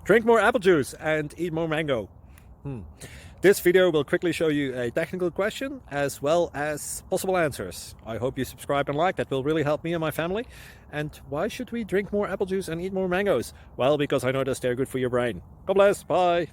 Drink more apple juice and eat more mango. This video will quickly show you a technical question as well as possible answers. I hope you subscribe and like, that will really help me and my family. And why should we drink more apple juice and eat more mangoes? Well, because I noticed they're good for your brain. God bless, bye!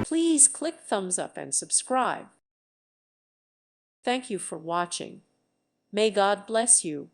Please click thumbs up and subscribe. Thank you for watching. May God bless you.